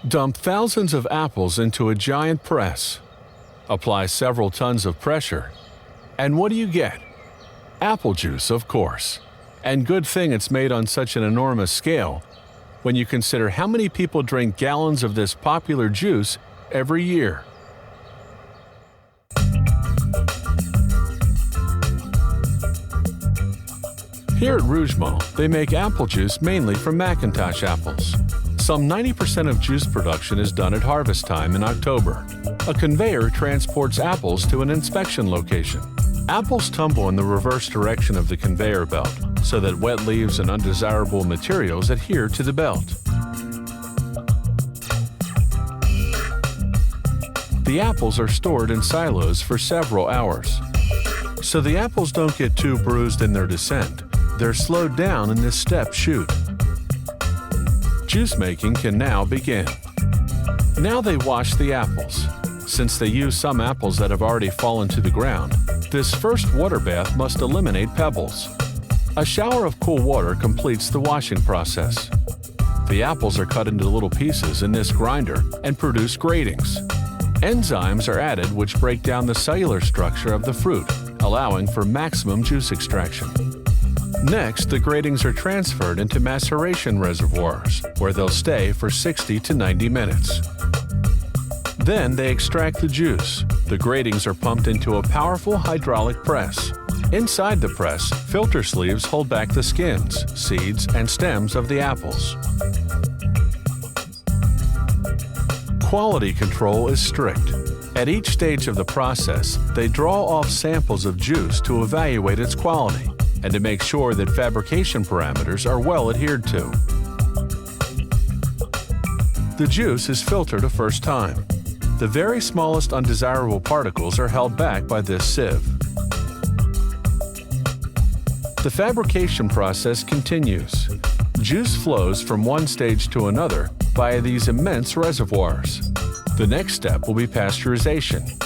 Dump thousands of apples into a giant press. Apply several tons of pressure. And what do you get? Apple juice, of course. And good thing it's made on such an enormous scale when you consider how many people drink gallons of this popular juice every year. Here at Rougemont, they make apple juice mainly from McIntosh apples. Some 90% of juice production is done at harvest time in October. A conveyor transports apples to an inspection location. Apples tumble in the reverse direction of the conveyor belt, so that wet leaves and undesirable materials adhere to the belt. The apples are stored in silos for several hours. So the apples don't get too bruised in their descent. They're slowed down in this step chute. Juice making can now begin. Now they wash the apples. Since they use some apples that have already fallen to the ground, this first water bath must eliminate pebbles. A shower of cool water completes the washing process. The apples are cut into little pieces in this grinder and produce gratings. Enzymes are added which break down the cellular structure of the fruit, allowing for maximum juice extraction. Next, the gratings are transferred into maceration reservoirs, where they'll stay for 60 to 90 minutes. Then they extract the juice. The gratings are pumped into a powerful hydraulic press. Inside the press, filter sleeves hold back the skins, seeds, and stems of the apples. Quality control is strict. At each stage of the process, they draw off samples of juice to evaluate its quality and to make sure that fabrication parameters are well adhered to. The juice is filtered a first time. The very smallest undesirable particles are held back by this sieve. The fabrication process continues. Juice flows from one stage to another via these immense reservoirs. The next step will be pasteurization.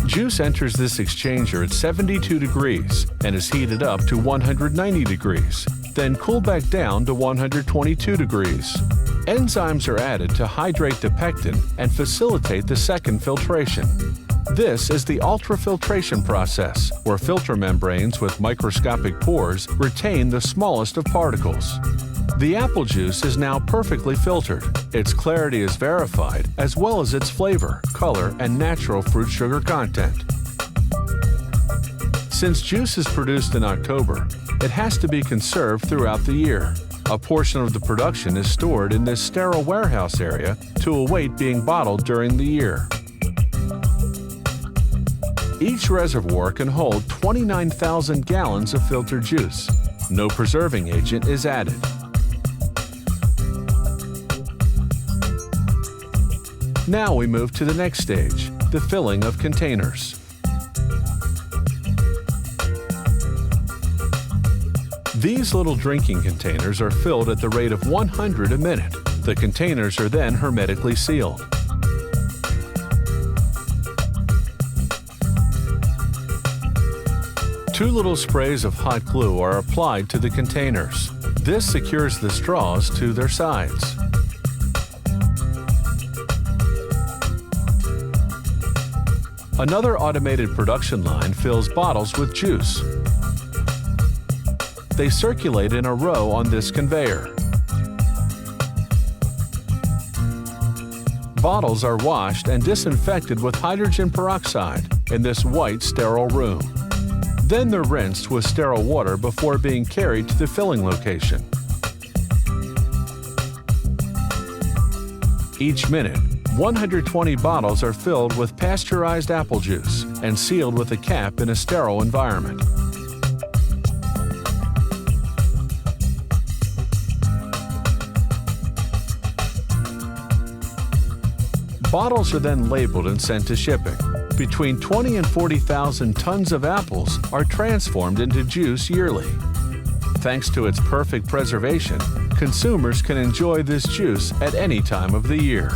Juice enters this exchanger at 72 degrees and is heated up to 190 degrees, then cooled back down to 122 degrees. Enzymes are added to hydrate the pectin and facilitate the second filtration. This is the ultrafiltration process, where filter membranes with microscopic pores retain the smallest of particles. The apple juice is now perfectly filtered. Its clarity is verified, as well as its flavor, color, and natural fruit sugar content. Since juice is produced in October, it has to be conserved throughout the year. A portion of the production is stored in this sterile warehouse area to await being bottled during the year. Each reservoir can hold 29,000 gallons of filtered juice. No preserving agent is added. Now we move to the next stage, the filling of containers. These little drinking containers are filled at the rate of 100 a minute. The containers are then hermetically sealed. Two little sprays of hot glue are applied to the containers. This secures the straws to their sides. Another automated production line fills bottles with juice. They circulate in a row on this conveyor. Bottles are washed and disinfected with hydrogen peroxide in this white, sterile room. Then they're rinsed with sterile water before being carried to the filling location. Each minute, 120 bottles are filled with pasteurized apple juice and sealed with a cap in a sterile environment. Bottles are then labeled and sent to shipping. Between 20 and 40,000 tons of apples are transformed into juice yearly. Thanks to its perfect preservation, consumers can enjoy this juice at any time of the year.